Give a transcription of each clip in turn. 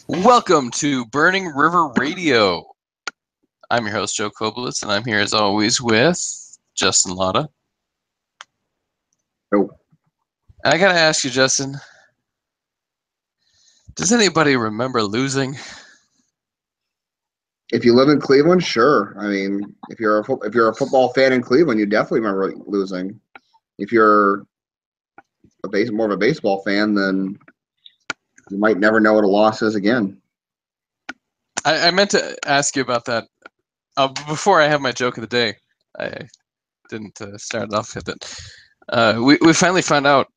Welcome to Burning River Radio. I'm your host, Joe Coblitz, and I'm here as always with Justin Lada. Oh. And I gotta ask you, Justin, does anybody remember losing? If you live in Cleveland, sure. I mean, if you're a football fan in Cleveland, you definitely remember losing. If you're more of a baseball fan, then you might never know what a loss is again. I meant to ask you about that before I have my joke of the day. I didn't start it off with it. We finally found out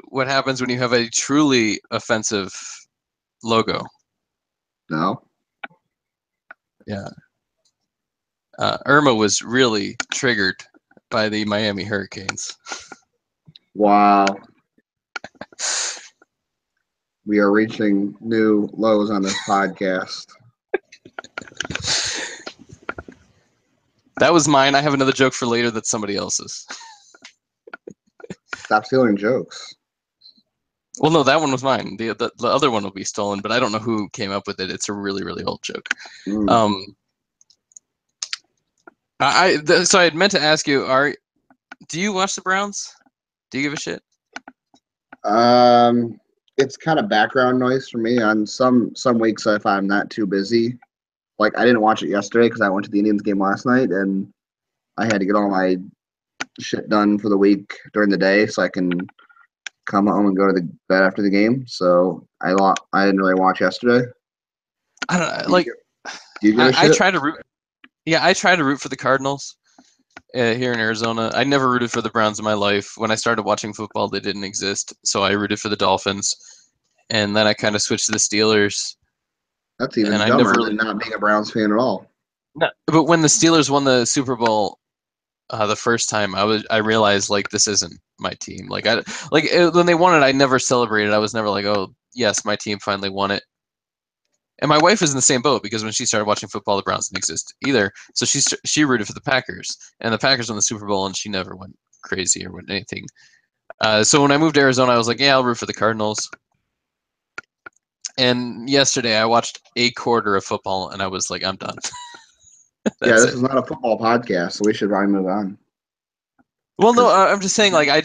what happens when you have a truly offensive logo. No? Yeah. Irma was really triggered by the Miami Hurricanes. Wow. We are reaching new lows on this podcast. That was mine. I have another joke for later that's somebody else's. Stop stealing jokes. Well, no, that one was mine. The other one will be stolen, but I don't know who came up with it. It's a really, really old joke. So I had meant to ask you, do you watch the Browns? Do you give a shit? It's kind of background noise for me. On some weeks, if I'm not too busy, like I didn't watch it yesterday because I went to the Indians game last night, and I had to get all my shit done for the week during the day so I can come home and go to the bed after the game. So I didn't really watch yesterday. I don't like. Do you give a shit? I try to root. Yeah, I try to root for the Cardinals here in Arizona. I never rooted for the Browns in my life. When I started watching football, they didn't exist, so I rooted for the Dolphins, and then I kind of switched to the Steelers. That's even dumber than not being a Browns fan at all. No, but when the Steelers won the Super Bowl the first time, I realized like this isn't my team. When they won it, I never celebrated. I was never like, oh yes, my team finally won it. And my wife is in the same boat because when she started watching football, the Browns didn't exist either. So she rooted for the Packers, and the Packers won the Super Bowl, and she never went crazy or went anything. So when I moved to Arizona, I was like, yeah, I'll root for the Cardinals. And yesterday, I watched a quarter of football, and I was like, I'm done. Yeah, this is not a football podcast, so we should probably move on. Well, no, I'm just saying, like, I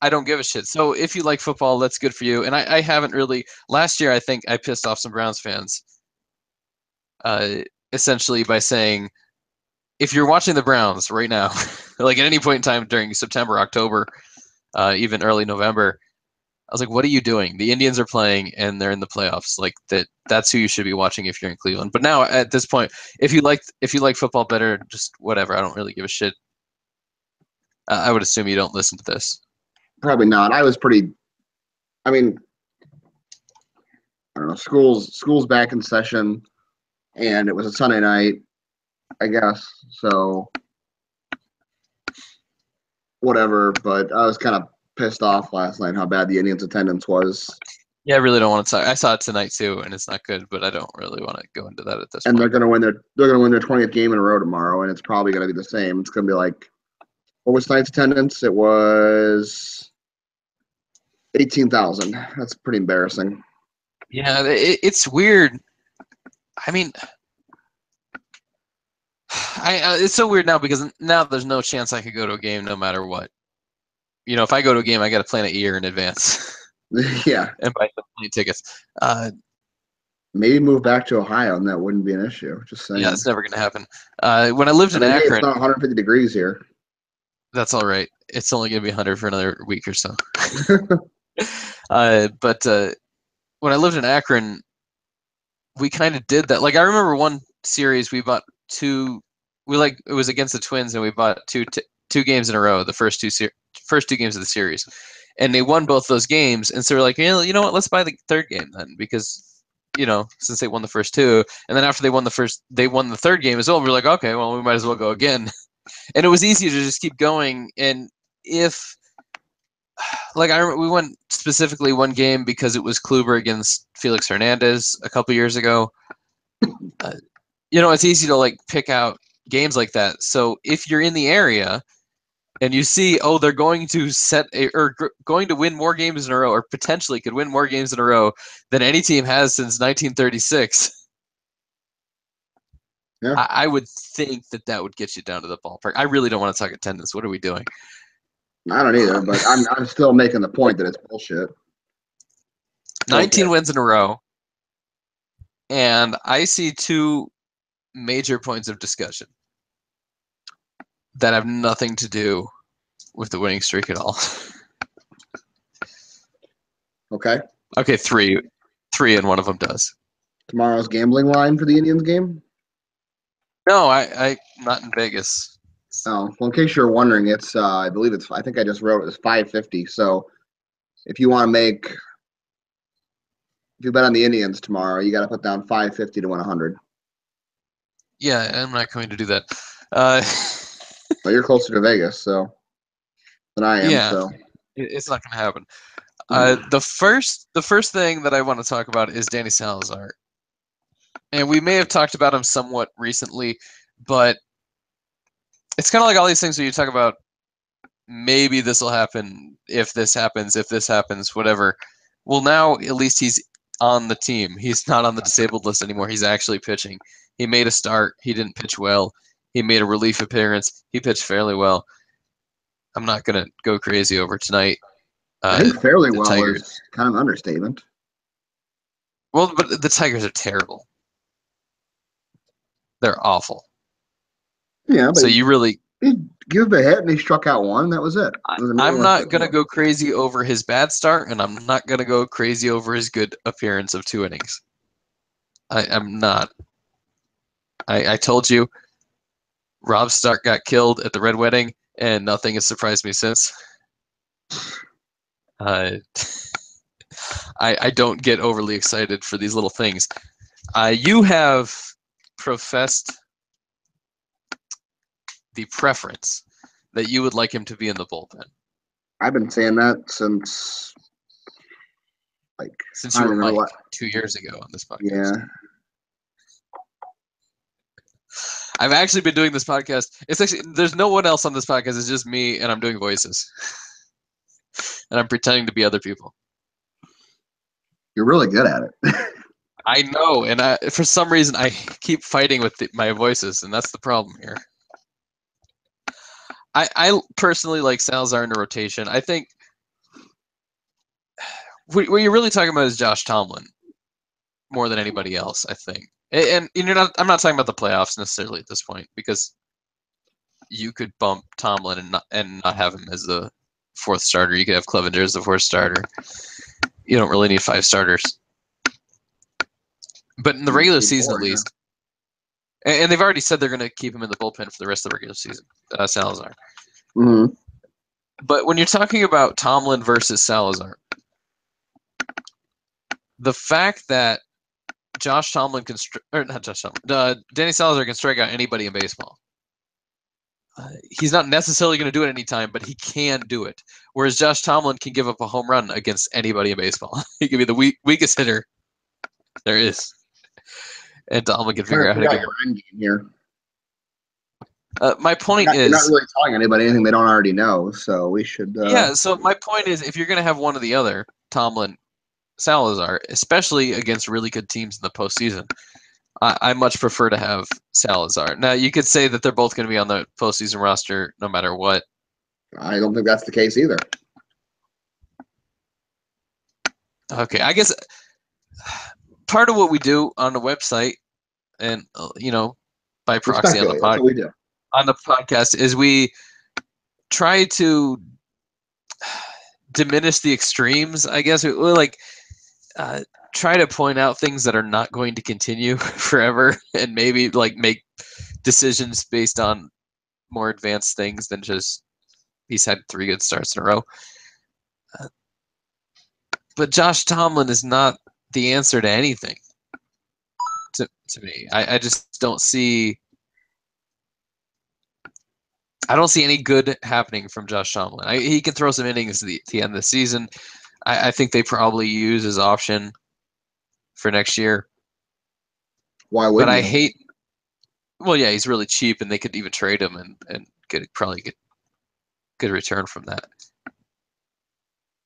don't give a shit. So if you like football, that's good for you. And I haven't really. Last year, I think I pissed off some Browns fans. Essentially by saying, if you're watching the Browns right now, like at any point in time during September, October, even early November, I was like, what are you doing? The Indians are playing and they're in the playoffs. Like that's who you should be watching if you're in Cleveland. But now at this point, if you like football better, just whatever. I don't really give a shit. I would assume you don't listen to this. Probably not. I mean, I don't know, school's back in session, and it was a Sunday night, I guess. So whatever, but I was kind of pissed off last night how bad the Indians' attendance was. Yeah, I really don't want to talk. I saw it tonight too, and it's not good. But I don't really want to go into that at this point. And they're gonna win their 20th game in a row tomorrow, and it's probably gonna be the same. It's gonna be like, what was tonight's attendance? It was 18,000. That's pretty embarrassing. Yeah, it's weird. I mean, it's so weird now because now there's no chance I could go to a game no matter what. You know, if I go to a game, I got to plan a year in advance. Yeah. And buy some plane tickets. Maybe move back to Ohio, and that wouldn't be an issue. Just saying. Yeah, it's never going to happen. When I lived in Akron, hey, it's not 150 degrees here. That's all right. It's only going to be 100 for another week or so. But when I lived in Akron, we kind of did that. Like I remember one series we bought two. It was against the Twins, and we bought two games in a row. The first two games of the series, and they won both those games. And so we're like, you know what? Let's buy the third game then, because since they won the first two, and then after they won the third game as well. We're like, okay, well, we might as well go again. And it was easier to just keep going. And if we went specifically one game because it was Kluber against Felix Hernandez a couple years ago. It's easy to pick out games like that. So if you're in the area and you see, oh, they're going to going to win more games in a row, or potentially could win more games in a row than any team has since 1936. Yeah. I would think that would get you down to the ballpark. I really don't want to talk attendance. What are we doing? I don't either, but I'm still making the point that it's bullshit. 19 wins in a row, and I see two major points of discussion that have nothing to do with the winning streak at all. Okay. Okay, three, and one of them does. Tomorrow's gambling line for the Indians game? No, I not in Vegas. Oh, well, in case you're wondering, it's I think I just wrote it's 550. So if you want to if you bet on the Indians tomorrow, you got to put down 550 to win 100. Yeah, I'm not going to do that. But you're closer to Vegas, than I am. Yeah, So it's not going to happen. The first thing that I want to talk about is Danny Salazar, and we may have talked about him somewhat recently, but it's kind of like all these things where you talk about maybe this will happen if this happens, whatever. Well, now at least he's on the team. He's not on the disabled list anymore. He's actually pitching. He made a start. He didn't pitch well. He made a relief appearance. He pitched fairly well. I'm not going to go crazy over tonight. I think fairly well Tigers. is kind of an understatement. Well, but the Tigers are terrible. They're awful. Yeah, but so you really he gave a hit and he struck out one. That was it. I'm not going to go crazy over his bad start, and I'm not going to go crazy over his good appearance of 2 innings. I'm not. I told you, Rob Stark got killed at the Red Wedding, and nothing has surprised me since. I don't get overly excited for these little things. You have professed the preference that you would like him to be in the bullpen. I've been saying that since you were Mike 2 years ago on this podcast. Yeah. I've actually been doing this podcast. There's no one else on this podcast. It's just me, and I'm doing voices. And I'm pretending to be other people. You're really good at it. I know, and for some reason I keep fighting with my voices, and that's the problem here. I personally like Salazar in the rotation. I think what you're really talking about is Josh Tomlin more than anybody else, I think. And I'm not talking about the playoffs necessarily at this point, because you could bump Tomlin and not have him as the 4th starter. You could have Clevenger as the 4th starter. You don't really need 5 starters. But in the regular season, at least, and they've already said they're going to keep him in the bullpen for the rest of the regular season, Salazar. Mm-hmm. But when you're talking about Tomlin versus Salazar, the fact that Danny Salazar can strike out anybody in baseball. He's not necessarily going to do it anytime, but he can do it. Whereas Josh Tomlin can give up a home run against anybody in baseball. He can be the weakest hitter there is. And Tomlin can figure out how to get your end game here. My point is, you're not really telling anybody anything they don't already know, so we should. Yeah, so my point is, if you're going to have one or the other, Tomlin, Salazar, especially against really good teams in the postseason, I much prefer to have Salazar. Now, you could say that they're both going to be on the postseason roster no matter what. I don't think that's the case either. Okay, I guess part of what we do on the website and, by proxy on the podcast is we try to diminish the extremes, I guess. We try to point out things that are not going to continue forever, and maybe make decisions based on more advanced things than just he's had 3 good starts in a row. But Josh Tomlin is not the answer to anything to me. I just don't see any good happening from Josh Tomlin. He can throw some innings at the end of the season. I think they probably use his option for next year. Why would? But I hate. Well, yeah, he's really cheap, and they could even trade him and probably get good return from that.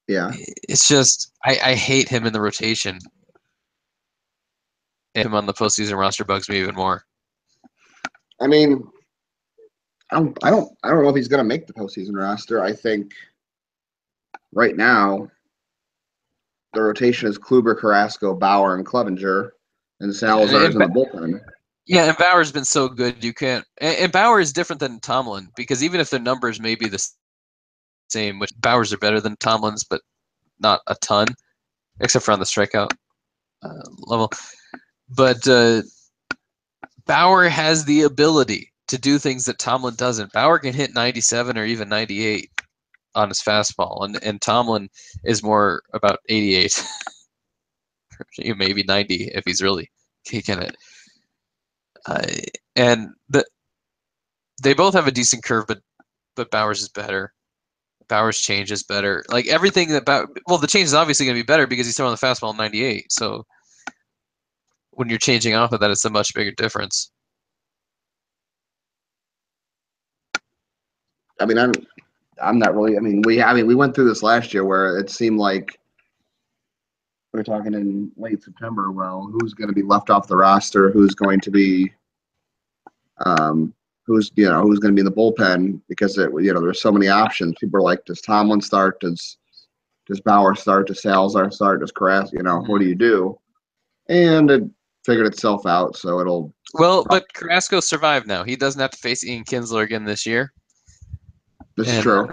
Yeah. It's just I hate him in the rotation. And him on the postseason roster bugs me even more. I mean, I don't know if he's going to make the postseason roster. I think right now the rotation is Kluber, Carrasco, Bauer, and Clevenger, and Yeah, Salazar is in the bullpen. yeah, and Bauer's been so good you can't. And Bauer is different than Tomlin because even if their numbers may be the same, which Bauer's are better than Tomlin's, but not a ton, except for on the strikeout level. But Bauer has the ability to do things that Tomlin doesn't. Bauer can hit 97 or even 98 on his fastball, and Tomlin is more about 88, maybe 90 if he's really kicking it. And they both have a decent curve, but Bauer's is better. Bauer's change is better. Like everything that the change is obviously going to be better because he's throwing the fastball 98. So when you're changing off of that, it's a much bigger difference. I mean, I'm not really. I mean, we went through this last year where it seemed like we were talking in late September. Well, who's going to be left off the roster? Who's going to be, who's going to be in the bullpen? Because there's so many options. People are like, does Tomlin start? Does Bauer start? Does Salazar start? Does Carrasco? What do you do? And it figured itself out. So it'll. Well, but Carrasco survived now. He doesn't have to face Ian Kinsler again this year. This is true.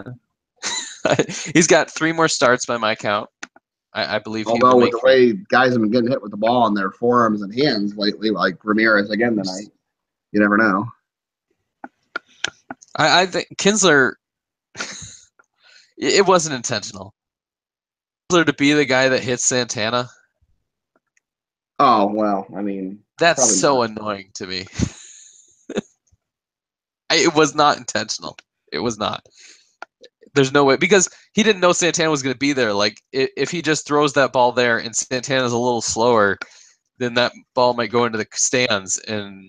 He's got 3 more starts by my count. I believe he will Although make with the way guys have been getting hit with the ball on their forearms and hands lately, like Ramirez again tonight, you never know. I think Kinsler, it wasn't intentional. Kinsler to be the guy that hits Santana. Oh, well, I mean. That's so annoying to me. It was not intentional. It was not. There's no way, because he didn't know Santana was going to be there. Like, if he just throws that ball there and Santana's a little slower, then that ball might go into the stands and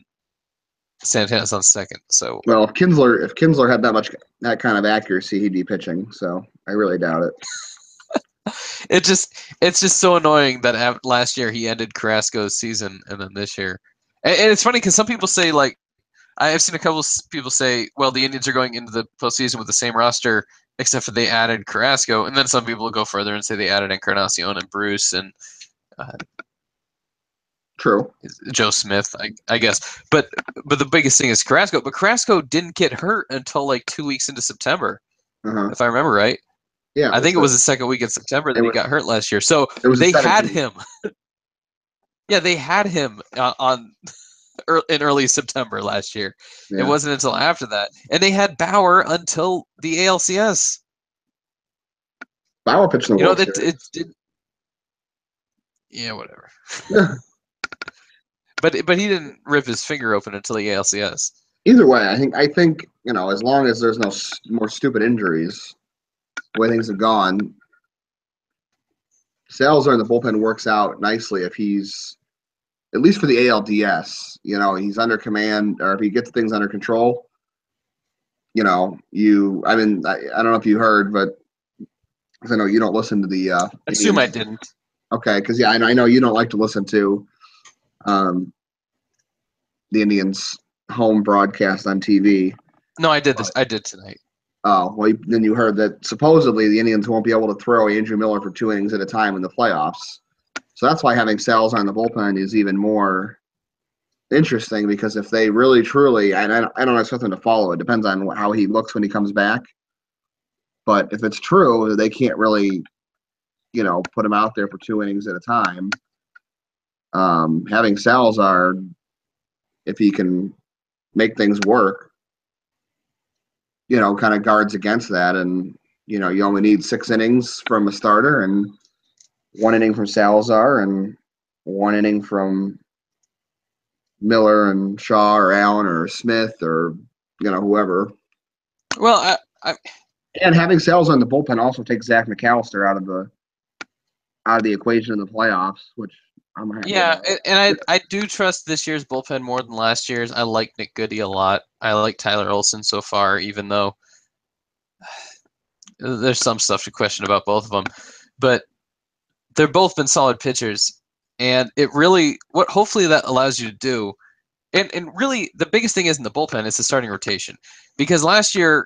Santana's on second. So, well, if Kinsler had that kind of accuracy, he'd be pitching. So I really doubt it. it's just so annoying that last year he ended Carrasco's season, and then this year, and it's funny because some people say, like, I've seen a couple of people say, well, the Indians are going into the postseason with the same roster except for they added Carrasco, and then some people will go further and say they added Encarnacion and Bruce and True. Joe Smith, I guess. But the biggest thing is Carrasco. But Carrasco didn't get hurt until like 2 weeks into September, if I remember right. Yeah, I think it was the second week in September that he got hurt last year. So they had him. Yeah, they had him in early September last year. Yeah. It wasn't until after that. And they had Bauer until the ALCS. Bauer pitched in the World Series. Yeah, whatever. But he didn't rip his finger open until the ALCS. Either way, I think as long as there's no more stupid injuries, the way things have gone, Salazar in the bullpen works out nicely if he's, at least for the ALDS, he's under command, or if he gets things under control. I don't know if you heard, but I know you don't listen to the. I assume I didn't. Okay, because I know you don't like to listen to the Indians' home broadcast on TV. No, I did this. I did tonight. Oh, well, then you heard that supposedly the Indians won't be able to throw Andrew Miller for 2 innings at a time in the playoffs. So that's why having Salazar in the bullpen is even more interesting, because if they really, truly, I don't expect them to follow. It depends on how he looks when he comes back. But if it's true, they can't really, put him out there for 2 innings at a time. Having Salazar, if he can make things work, kind of guards against that. And, you only need 6 innings from a starter and 1 inning from Salazar and 1 inning from Miller and Shaw or Allen or Smith or, whoever. Well, and having Salazar in the bullpen also takes Zach McAllister out of the equation in the playoffs, which I'm happy about. And I do trust this year's bullpen more than last year's. I like Nick Goody a lot. I like Tyler Olson so far, even though There's some stuff to question about both of them, but they've both been solid pitchers, and it really what hopefully that allows you to do. And really, the biggest thing is in the bullpen is the starting rotation, because last year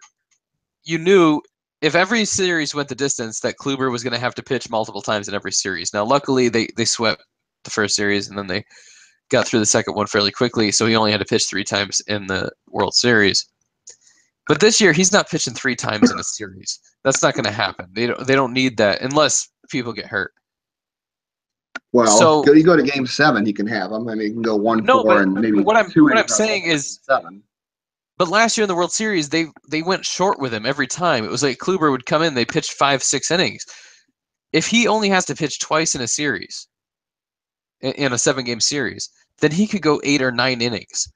you knew if every series went the distance that Kluber was going to have to pitch multiple times in every series. Now, luckily, they swept the first series, and then they got through the second one fairly quickly, so he only had to pitch 3 times in the World Series. But this year, he's not pitching 3 times in a series. That's not going to happen. They don't need that unless people get hurt. Well, So you go to Game 7, he can have them. I mean, he can go 1-4 no, but and maybe what I'm 2 what I'm innings saying is, 7. but last year in the World Series, they went short with him every time. It was like Kluber would come in, they pitched 5-6 innings. If he only has to pitch twice in a series, in a 7-game series, then he could go 8 or 9 innings.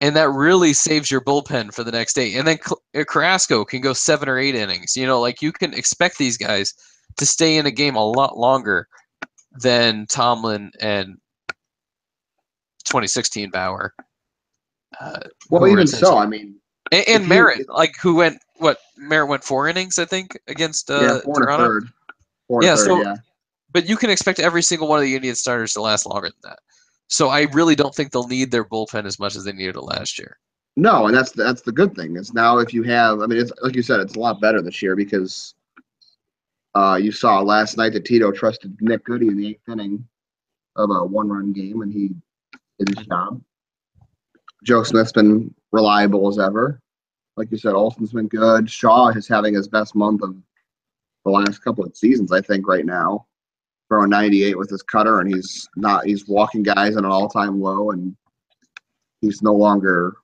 And that really saves your bullpen for the next day. And then Carrasco can go 7 or 8 innings. Like you can expect these guys to stay in a game a lot longer than Tomlin and 2016 Bauer. Well, even so, I mean, and Merritt, Merritt went 4 innings, I think, against yeah, 4 and a Toronto. third, 4 and Yeah, a third, so yeah. but you can expect every single one of the Indian starters to last longer than that. So I really don't think they'll need their bullpen as much as they needed it last year. No, and that's the good thing is now if you have, I mean, it's like you said, it's a lot better this year because you saw last night that Tito trusted Nick Goody in the 8th inning of a 1-run game, and he did his job. Joe Smith's been reliable as ever. Like you said, Olson's been good. Shaw is having his best month of the last couple of seasons, I think, right now. Throwing 98 with his cutter, and he's walking guys at an all-time low, and he's no longer,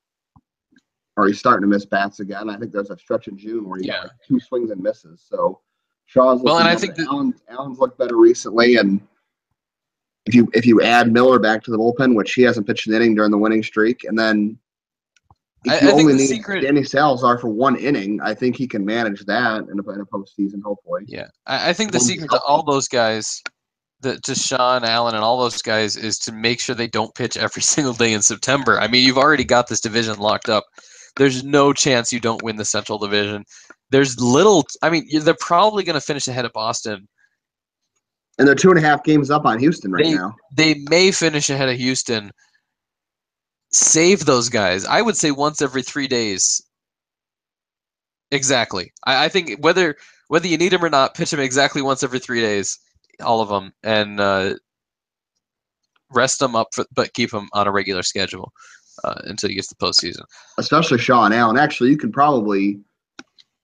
or he's starting to miss bats again. I think there's a stretch in June where he got like 2 swings and misses. So Shaw's looking better. I think Allen's looked better recently, and if you add Miller back to the bullpen, which he hasn't pitched an inning during the winning streak, and then if you only need Danny Salazar for 1 inning, I think he can manage that in a postseason, hopefully. Yeah, I think the secret to all those guys, to Sean, Allen, and all those guys, is to make sure they don't pitch every single day in September. I mean, you've already got this division locked up. There's no chance you don't win the Central Division. There's little. I mean, they're probably going to finish ahead of Boston. And they're 2.5 games up on Houston now. They may finish ahead of Houston. Save those guys. I would say once every 3 days. Exactly. I think whether you need them or not, pitch them exactly once every 3 days, all of them, and rest them up, but keep them on a regular schedule until you get to the postseason. Especially Sean Allen. Actually, you can probably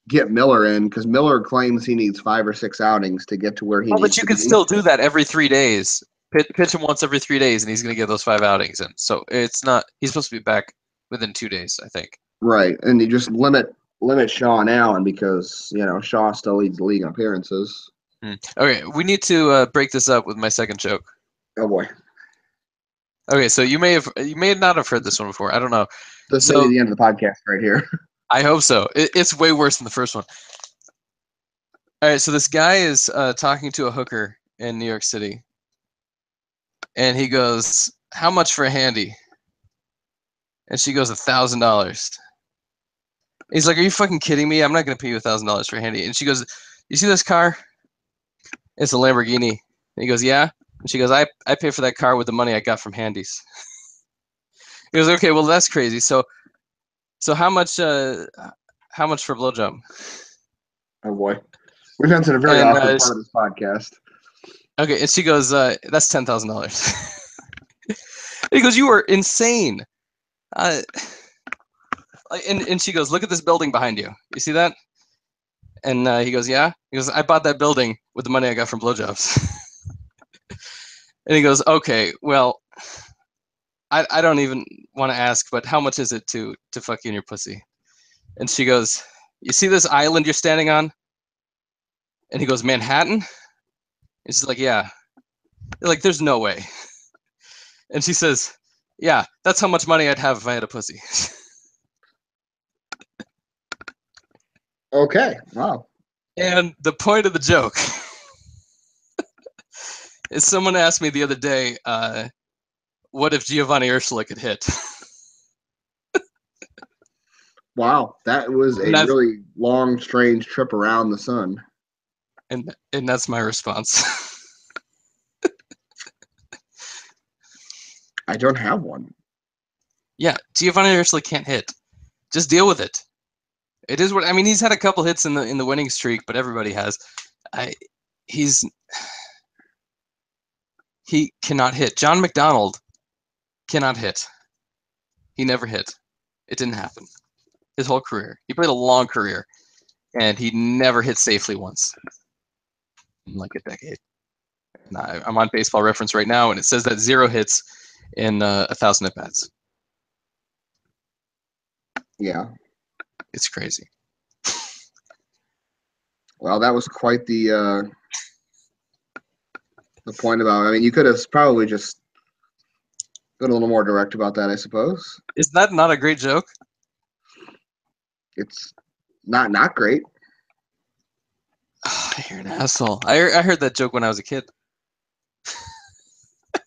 get Miller in because Miller claims he needs 5 or 6 outings to get to where he needs to be. But you can still do that every 3 days. Pitch him once every 3 days, and he's going to get those 5 outings in. So it's not. He's supposed to be back within 2 days, I think. Right, and you just limit Sean Allen because Shaw still leads the league in appearances. Okay, we need to break this up with my second joke. Oh boy. Okay, so you may not have heard this one before. I don't know. This may be the end of the podcast right here. I hope so. It's way worse than the first one. All right, so this guy is talking to a hooker in New York City, and he goes, "How much for a handy?" And she goes, $1,000. He's like, "Are you fucking kidding me? I'm not gonna pay you $1,000 for a handy." And she goes, "You see this car? It's a Lamborghini." And he goes, "Yeah." And she goes, I pay for that car with the money I got from handies." He goes, "Okay, well that's crazy. So how much for a blowjob?" Oh boy, we've entered a very awkward part of this podcast. Okay, and she goes, "That's $10,000." He goes, "You are insane." And she goes, "Look at this building behind you. You see that?" And he goes, "Yeah." He goes, "I bought that building with the money I got from blowjobs." And he goes, "Okay, well, I don't even want to ask, but how much is it to fuck you in your pussy?" And she goes, "You see this island you're standing on?" And he goes, "Manhattan?" And she's like, "Yeah." They're like, "There's no way." And she says, "Yeah, that's how much money I'd have if I had a pussy." Okay, wow. And the point of the joke is someone asked me the other day, what if Giovanny Urshela could hit? Wow, that was And a really long, strange trip around the sun. that's my response. I don't have one. Yeah, Giovanny Urshela can't hit. Just deal with it. It is what I mean. He's had a couple hits in the winning streak, but everybody has. He cannot hit. John McDonald cannot hit. He never hit. It didn't happen. His whole career. He played a long career, and he never hit safely once in like a decade. And I'm on Baseball Reference right now, and it says that 0 hits in 1,000 at bats. Yeah. It's crazy. Well, that was quite the point about. I mean, you could have probably just been a little more direct about that, I suppose. Is that not a great joke? It's not great. You're an asshole. I heard that joke when I was a kid.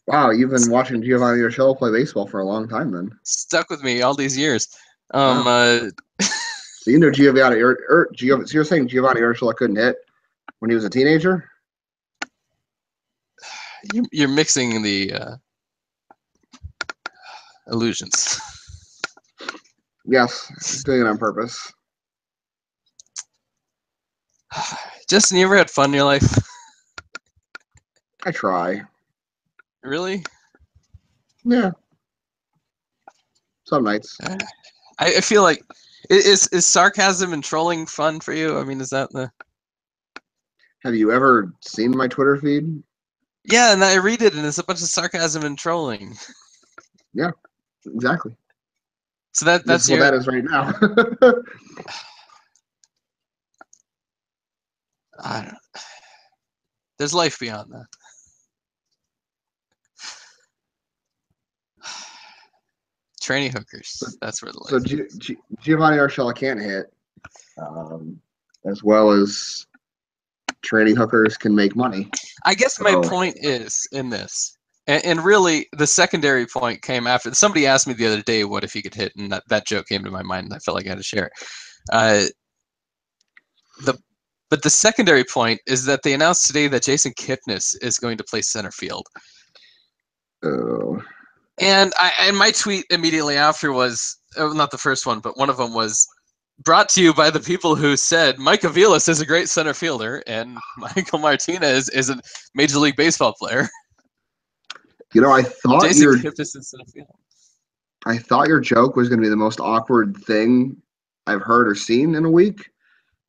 Wow, you've been watching Giovanny Urshela play baseball for a long time, then. Stuck with me all these years. Wow. So you know Giovanni so you're saying Giovanny Urshela couldn't hit when he was a teenager? You're mixing the illusions. Yes, he's doing it on purpose. Justin, you ever had fun in your life? I try. Really? Yeah. Some nights. I feel like is sarcasm and trolling fun for you? I mean, is that the? Have you ever seen my Twitter feed? Yeah, and I read it, and it's a bunch of sarcasm and trolling. Yeah, exactly. So that's what that is right now. I don't. There's life beyond that. Training hookers. That's where the life. So Giovanny Urshela can't hit, as well as training hookers can make money. I guess my point is in this, and really the secondary point came after. Somebody asked me the other day, "What if he could hit?" And that joke came to my mind, and I felt like I had to share it. But the secondary point is that they announced today that Jason Kipnis is going to play center field. Oh. And my tweet immediately after was not the first one, but one of them was brought to you by the people who said Mike Aviles is a great center fielder and Michael Martinez is a Major League Baseball player. You know, I thought Jason Kipnis in center field. I thought your joke was going to be the most awkward thing I've heard or seen in a week.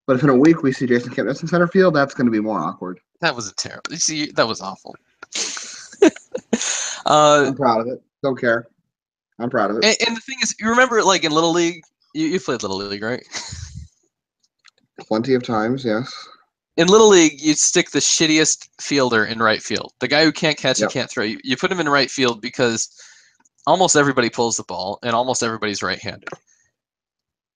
But if in a week we see Jason Kipnis in center field, that's going to be more awkward. That was a terrible. You see, that was awful. I'm proud of it. Don't care. I'm proud of it. And the thing is, you remember, like in Little League, you played Little League, right? Plenty of times, yes. In Little League, you stick the shittiest fielder in right field. The guy who can't catch and can't throw. You put him in right field because almost everybody pulls the ball and almost everybody's right-handed.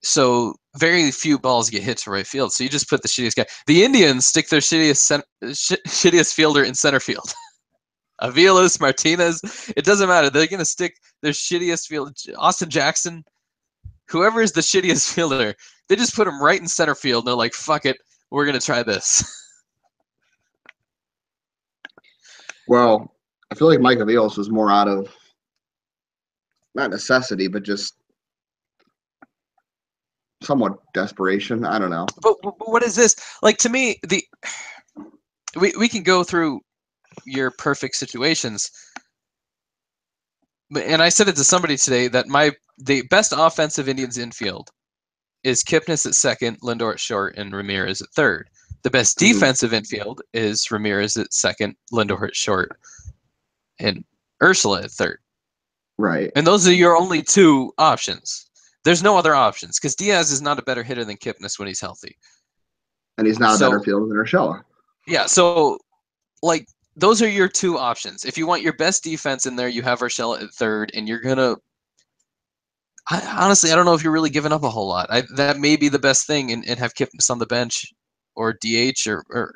So very few balls get hit to right field. So you just put the shittiest guy. The Indians stick their shittiest fielder in center field. Aviles, Martinez, it doesn't matter. They're going to stick their shittiest fielder. Austin Jackson, whoever is the shittiest fielder, they just put him right in center field. And they're like, fuck it, we're going to try this. Well, I feel like Mike Aviles was more out of, not necessity, but just somewhat desperation. I don't know. But what is this? Like, to me, we can go through your perfect situations. And I said it to somebody today that the best offensive Indians infield is Kipnis at second, Lindor at short, and Ramirez at third. The best defensive infield is Ramirez at second, Lindor at short, and Urshela at third. Right. And those are your only two options. There's no other options because Diaz is not a better hitter than Kipnis when he's healthy. And he's not a better fielder than Urshela. Yeah, so, like, those are your two options. If you want your best defense in there, you have Urshela at third, and you're going to honestly, I don't know if you're really giving up a whole lot. That may be the best thing, and have Kipnis on the bench or DH or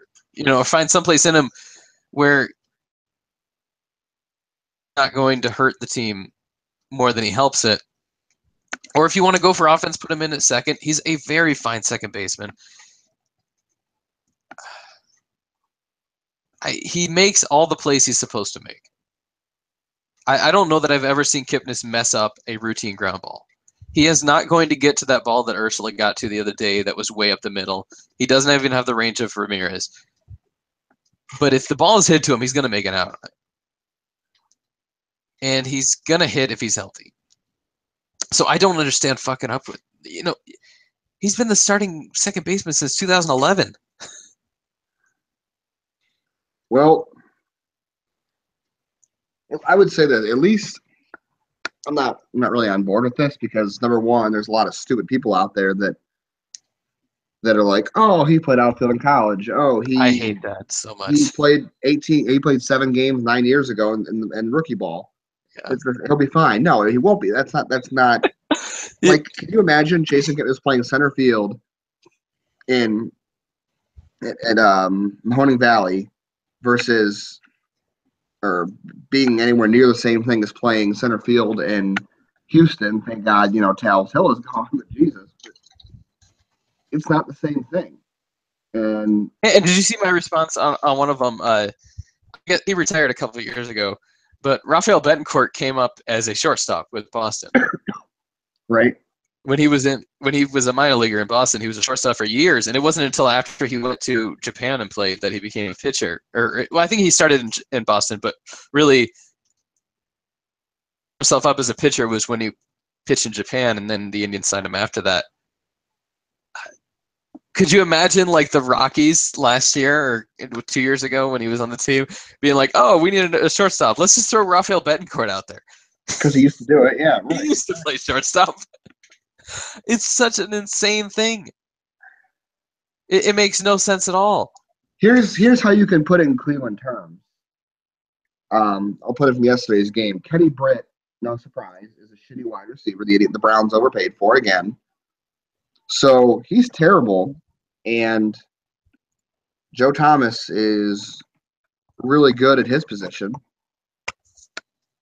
find someplace in him where not going to hurt the team more than he helps it. Or if you want to go for offense, put him in at second. He's a very fine second baseman. He makes all the plays he's supposed to make. I don't know that I've ever seen Kipnis mess up a routine ground ball. He is not going to get to that ball that Urshela got to the other day that was way up the middle. He doesn't even have the range of Ramirez. But if the ball is hit to him, he's going to make it out. And he's going to hit if he's healthy. So I don't understand fucking up with, he's been the starting second baseman since 2011. Well, I would say that at least I'm not really on board with this because number one, there's a lot of stupid people out there that are like, oh, he played outfield in college. Oh, I hate that so much. He played 7 games 9 years ago in rookie ball. Yeah. He'll be fine. No, he won't be. That's not like, can you imagine Jason Kipnis playing center field at Mahoning Valley versus or being anywhere near the same thing as playing center field in Houston? Thank God, Tal's Hill is gone, but Jesus, it's not the same thing. And did you see my response on one of them? He retired a couple of years ago, but Rafael Betancourt came up as a shortstop with Boston. Right. When he was a minor leaguer in Boston, he was a shortstop for years, and it wasn't until after he went to Japan and played that he became a pitcher. I think he started in Boston, but really himself up as a pitcher was when he pitched in Japan, and then the Indians signed him after that. Could you imagine, like, the Rockies last year or 2 years ago when he was on the team being like, oh, we needed a shortstop. Let's just throw Rafael Betancourt out there. Because he used to do it, yeah. Right. He used to play shortstop. It's such an insane thing. It makes no sense at all. Here's how you can put it in Cleveland terms. I'll put it from yesterday's game. Kenny Britt, no surprise, is a shitty wide receiver. The idiot the Browns overpaid for again. So he's terrible, and Joe Thomas is really good at his position.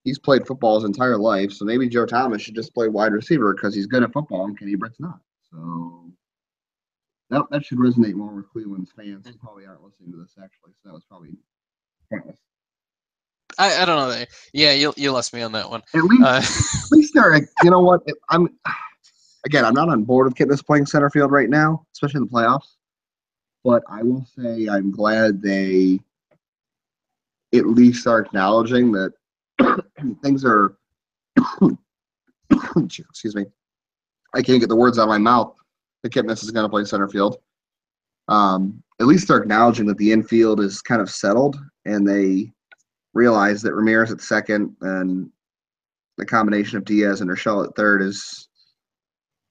He's played football his entire life, so maybe Joe Thomas should just play wide receiver because he's good at football and Kenny Britt's not. So that should resonate more with Cleveland's fans who probably aren't listening to this, actually. So that was probably pointless. I don't know. Yeah, you lost me on that one. At least they're, you know what? I'm not on board with Kipnis playing center field right now, especially in the playoffs. But I will say I'm glad they at least are acknowledging that things are excuse me. I can't get the words out of my mouth. The Kipnis is going to play center field. At least they're acknowledging that the infield is kind of settled, and they realize that Ramirez at second and the combination of Diaz and Urshela at third is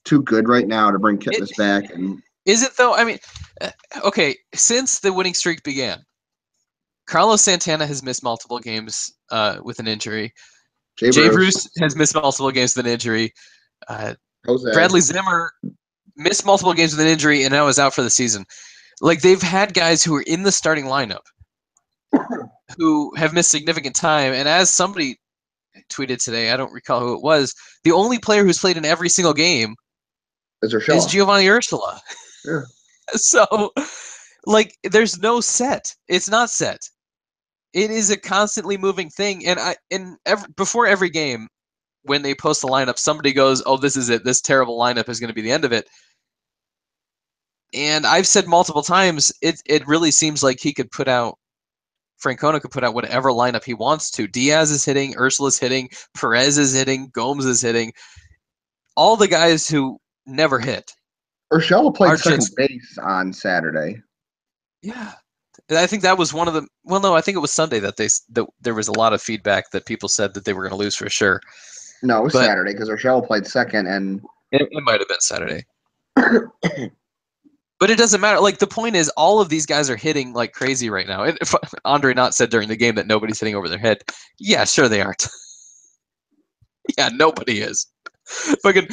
too good right now to bring Kipnis back. And is it though? I mean, okay, since the winning streak began, Carlos Santana has missed multiple games with an injury. Jay Bruce has missed multiple games with an injury. Bradley Zimmer missed multiple games with an injury and now is out for the season. Like, they've had guys who are in the starting lineup who have missed significant time. And as somebody tweeted today, I don't recall who it was, the only player who's played in every single game is Giovanny Urshela. Yeah. So, like, there's no set. It's not set. It is a constantly moving thing. And before every game, when they post the lineup, somebody goes, oh, this is it. This terrible lineup is going to be the end of it. And I've said multiple times, it really seems like Francona could put out whatever lineup he wants to. Diaz is hitting, Urshela's hitting, Perez is hitting, Gomes is hitting. All the guys who never hit. Urshela played second base on Saturday. Yeah. I think that was one of the. Well, no, I think it was Sunday that there was a lot of feedback that people said that they were going to lose for sure. No, it was Saturday because Urshela played second, and it might have been Saturday. But it doesn't matter. Like, the point is, all of these guys are hitting like crazy right now. And if Andre Knott said during the game that nobody's hitting over their head, yeah, sure they aren't. Yeah, nobody is. Fucking,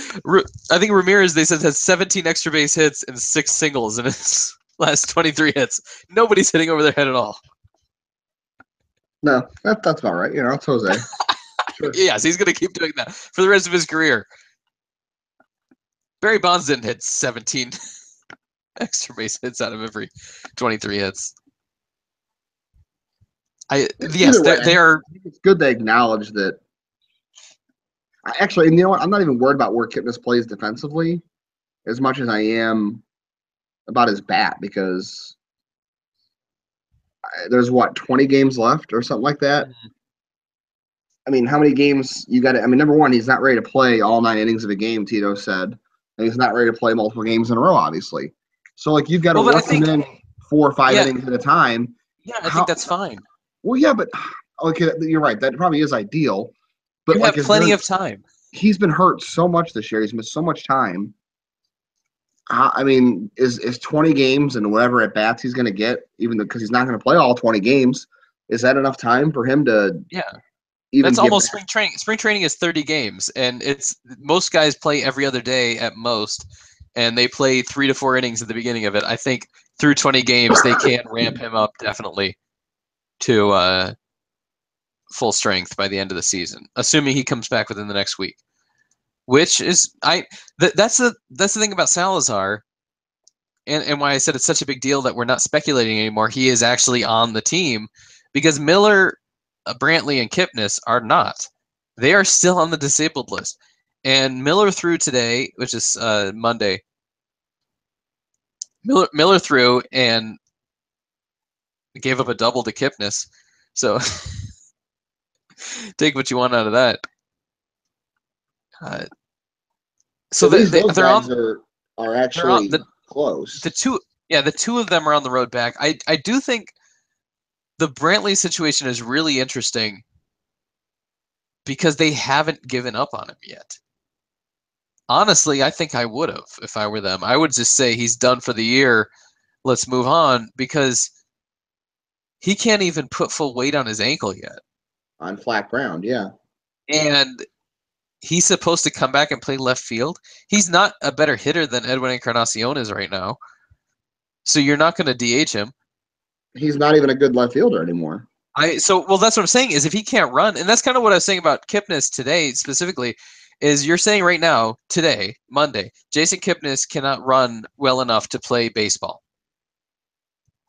I think Ramirez, they said, has 17 extra base hits and 6 singles in his last 23 hits. Nobody's hitting over their head at all. No, that's about right. It's Jose. Sure. Yes, he's going to keep doing that for the rest of his career. Barry Bonds didn't hit 17 extra base hits out of every 23 hits. Yes, Either way, they are. I think it's good they acknowledge that. Actually, and you know what? I'm not even worried about where Kipnis plays defensively as much as I am about his bat because there's 20 games left or something like that. I mean, how many games you got to? I mean, number one, he's not ready to play all 9 innings of a game, Tito said, and he's not ready to play multiple games in a row, obviously. So, like, you've got to Well, but I work him think, in 4 or 5 yeah, innings at a time. yeah, I think How? that's fine. Well, yeah, but okay, you're right. That probably is ideal. But You like, have is plenty there? of time. He's been hurt so much this year. He's missed so much time. I mean, is 20 games and whatever at bats he's going to get, even because he's not going to play all 20 games, is that enough time for him to Yeah, even that's get almost back? spring training. Spring training is 30 games, and it's most guys play every other day at most, and they play 3 to 4 innings at the beginning of it. I think through 20 games they can ramp him up definitely to full strength by the end of the season, assuming he comes back within the next week. Which is that's the thing about Salazar, and why I said it's such a big deal that we're not speculating anymore. He is actually on the team because Miller, Brantley, and Kipnis are not. They are still on the disabled list. And Miller threw today, which is Monday. Miller threw and gave up a double to Kipnis. So take what you want out of that. So At least those they're guys on. are They're on actually close. the two. Yeah, the two of them are on the road back. I do think the Brantley situation is really interesting because they haven't given up on him yet. Honestly, I think I would have if I were them. I would just say he's done for the year. Let's move on because he can't even put full weight on his ankle yet. On flat ground, yeah. And he's supposed to come back and play left field. He's not a better hitter than Edwin Encarnacion is right now. So you're not going to DH him. He's not even a good left fielder anymore. Well, that's what I'm saying is if he can't run, and that's kind of what I was saying about Kipnis today specifically, is you're saying right now, today, Monday, Jason Kipnis cannot run well enough to play baseball.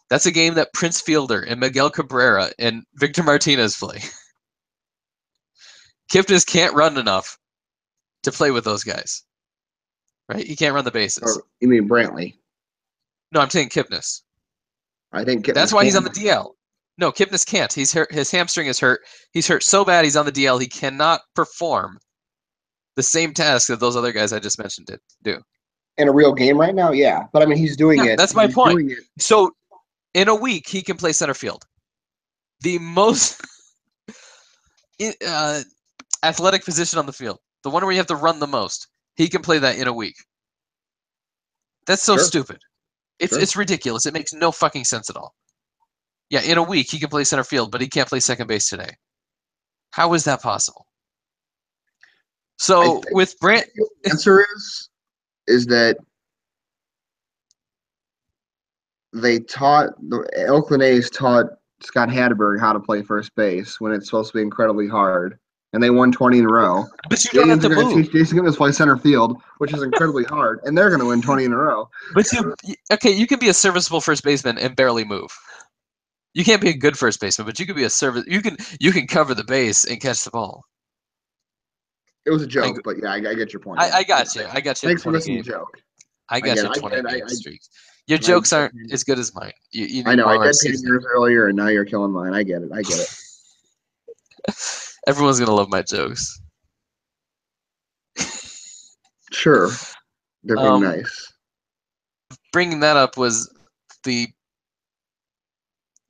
That's a game that Prince Fielder and Miguel Cabrera and Victor Martinez play. Kipnis can't run enough to play with those guys. Right? He can't run the bases. Or you mean Brantley? No, I'm saying Kipnis. I think Kipnis That's why he's on the can. DL. No, Kipnis can't. He's hurt. His hamstring is hurt. He's hurt so bad he's on the DL. He cannot perform the same task that those other guys I just mentioned did do. In a real game right now, yeah. But I mean, he's doing Yeah, it. that's my He's point. doing it. So in a week, he can play center field. The most athletic position on the field, the one where you have to run the most, he can play that in a week. That's so Sure. stupid. It's ridiculous. It makes no fucking sense at all. Yeah, in a week he can play center field, but he can't play second base today. How is that possible? I So think with Brant, the answer is that they taught the Oakland A's taught Scott Hatterberg how to play first base when it's supposed to be incredibly hard, and they won 20 in a row. but you The don't have Indians are to going to move. teach Jason Gibbons to play center field, which is incredibly hard, and they're going to win 20 in a row. But you can be a serviceable first baseman and barely move. You can't be a good first baseman, but you can be a service. You can cover the base and catch the ball. It was a I, joke, but yeah, I get your point. Yeah. I got you. I got you. Thanks for 20 missing the game. joke. I I got get you. it. I get 20 it. game streaks. Your I jokes aren't as good as mine. You I need know. I more deadpan seasoning. yours earlier, and now you're killing mine. I get it. I get it. Everyone's gonna love my jokes. Sure, they're being nice. Bringing that up was the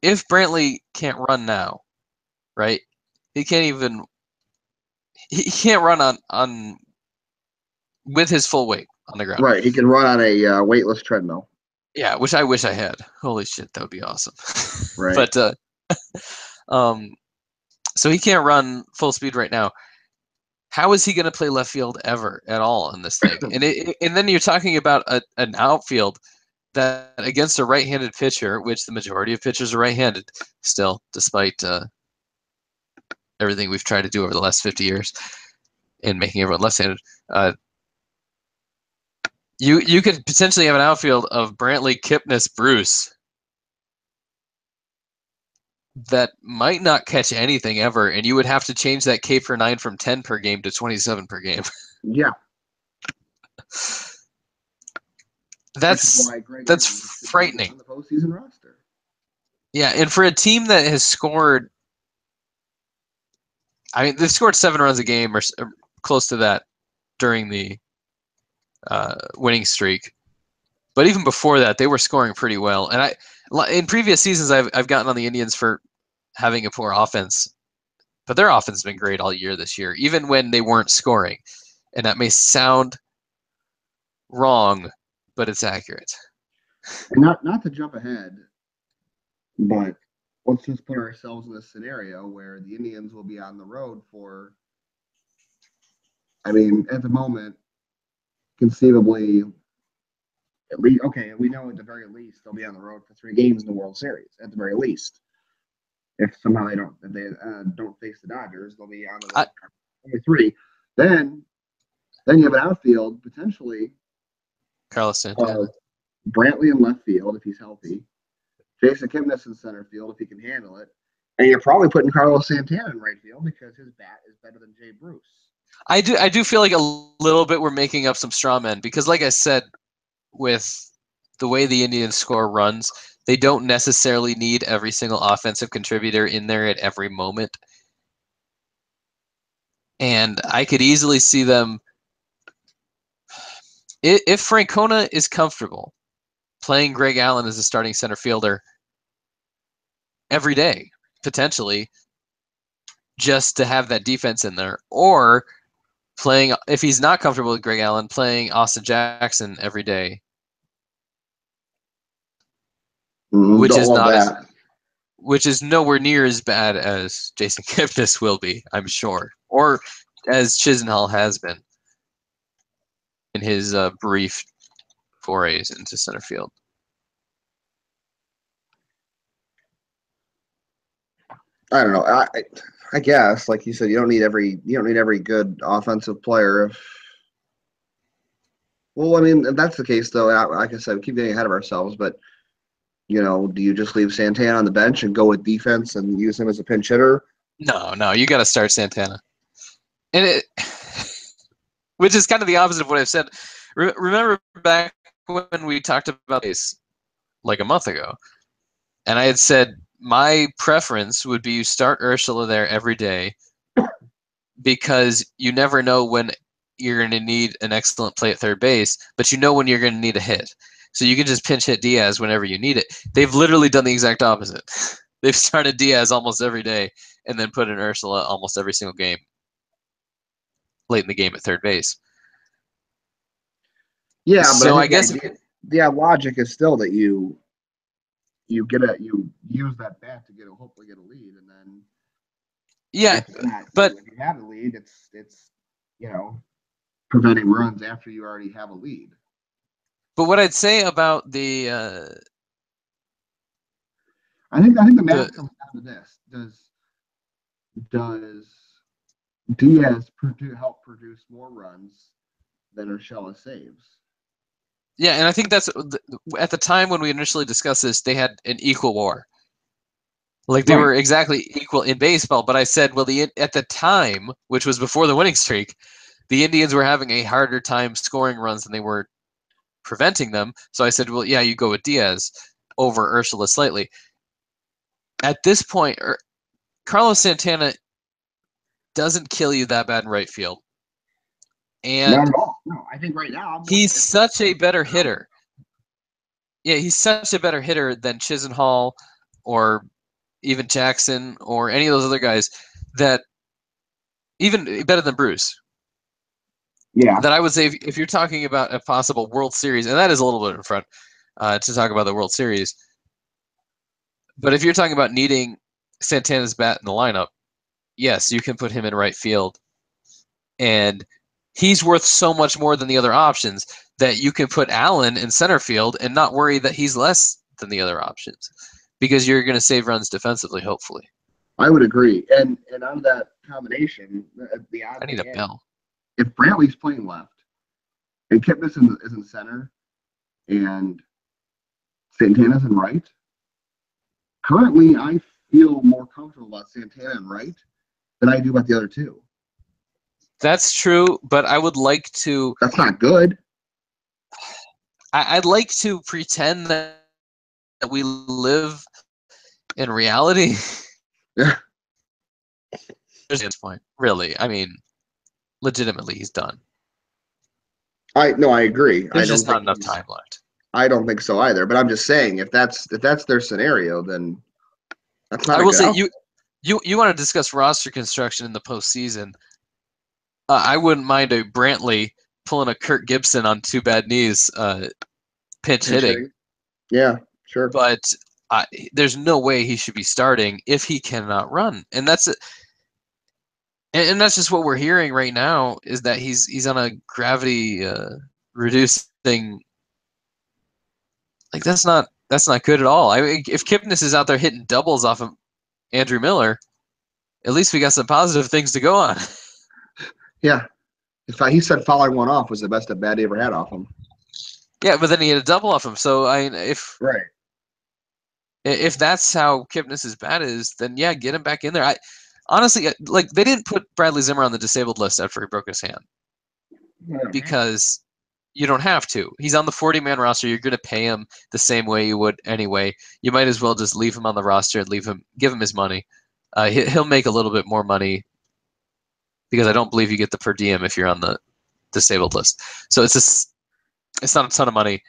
if Brantley can't run now, right? He can't even he can't run on with his full weight on the ground. Right, he can run on a weightless treadmill. Yeah, which I wish I had. Holy shit, that would be awesome. Right. But so he can't run full speed right now. How is he going to play left field ever at all in this thing? And then you're talking about an outfield that against a right-handed pitcher, which the majority of pitchers are right-handed still, despite everything we've tried to do over the last 50 years in making everyone left-handed. You could potentially have an outfield of Brantley, Kipnis, Bruce that might not catch anything ever, and you would have to change that K per 9 from 10 per game to 27 per game. Yeah. That's frightening. On the postseason roster. Yeah, and for a team that has scored, I mean, they've scored 7 runs a game or close to that during the winning streak. But even before that, they were scoring pretty well. And in previous seasons, I've gotten on the Indians for having a poor offense, but their offense has been great all year this year, even when they weren't scoring. And that may sound wrong, but it's accurate. And not to jump ahead, but let's just put ourselves in a scenario where the Indians will be on the road for, I mean, at the moment, conceivably, at least, okay, we know at the very least they'll be on the road for 3 games in the World Series, at the very least. If somehow they don't face the Dodgers, they'll be on the road for only 3. Then you have an outfield, potentially, Carlos Santana. Brantley in left field if he's healthy, Jason Kipnis in center field if he can handle it, and you're probably putting Carlos Santana in right field because his bat is better than Jay Bruce. I do feel like a little bit we're making up some straw men because, like I said, with the way the Indians score runs, they don't necessarily need every single offensive contributor in there at every moment. And I could easily see them, if Francona is comfortable playing Greg Allen as a starting center fielder every day, potentially, just to have that defense in there, or playing, if he's not comfortable with Greg Allen, playing Austin Jackson every day, which is nowhere near as bad as Jason Kipnis will be, I'm sure, or as Chisenhall has been in his brief forays into center field. I don't know. I guess, like you said, you don't need every good offensive player. Well, I mean, if that's the case, though, like I said, we keep getting ahead of ourselves. But do you just leave Santana on the bench and go with defense and use him as a pinch hitter? No, you got to start Santana, and which is kind of the opposite of what I've said. Remember back when we talked about this like a month ago, and I had said my preference would be you start Urshela there every day because you never know when you're going to need an excellent play at third base, but you know when you're going to need a hit. So you can just pinch hit Diaz whenever you need it. They've literally done the exact opposite. They've started Diaz almost every day and then put in Urshela almost every single game late in the game at third base. Yeah, but so I guess the logic is still that you use that bat to hopefully get a lead, and then but if you have a lead, it's preventing runs after you already have a lead. But what I'd say about the I think the math comes down to this: does Diaz help produce more runs than Urshela saves? Yeah, and I think that's at the time when we initially discussed this, they had an equal war. Like they were exactly equal in baseball, but I said, well, at the time, which was before the winning streak, the Indians were having a harder time scoring runs than they were preventing them. So I said, well, yeah, you go with Diaz over Urshela slightly. At this point, Carlos Santana doesn't kill you that bad in right field. And not at all. No, I think right now he's such a better hitter. Yeah, he's such a better hitter than Chisenhall or even Jackson or any of those other guys that even better than Bruce. Yeah. That I would say if you're talking about a possible World Series, and that is a little bit in front to talk about the World Series. But if you're talking about needing Santana's bat in the lineup, yes, you can put him in right field. And he's worth so much more than the other options that you can put Allen in center field and not worry that he's less than the other options because you're going to save runs defensively, hopefully. I would agree. And on that combination, I need a bell. If Brantley's playing left and Kipnis is in center, and Santana's in right. Currently, I feel more comfortable about Santana and right than I do about the other two. That's true, but I would like to. That's not good. I'd like to pretend that we live in reality. Yeah. There's this point, really. I mean, legitimately, he's done. I agree. There's just not enough time left. I don't think so either. But I'm just saying, if that's their scenario, then that's not. I a will good say outcome. you want to discuss roster construction in the postseason. I wouldn't mind a Brantley pulling a Kirk Gibson on two bad knees, pinch hitting. Yeah, sure. But there's no way he should be starting if he cannot run, and that's just what we're hearing right now is that he's on a gravity reducing. Like that's not good at all. I mean, if Kipnis is out there hitting doubles off of Andrew Miller, at least we got some positive things to go on. Yeah. He said fouling one off was the best at bat he ever had off him. Yeah, but then he had a double off him. So Right. If that's how Kipnis' bat is, then yeah, get him back in there. I honestly like they didn't put Bradley Zimmer on the disabled list after he broke his hand because you don't have to. He's on the 40-man roster. You're going to pay him the same way you would anyway. You might as well just leave him on the roster and give him his money. He'll make a little bit more money because I don't believe you get the per diem if you're on the disabled list. So it's not a ton of money.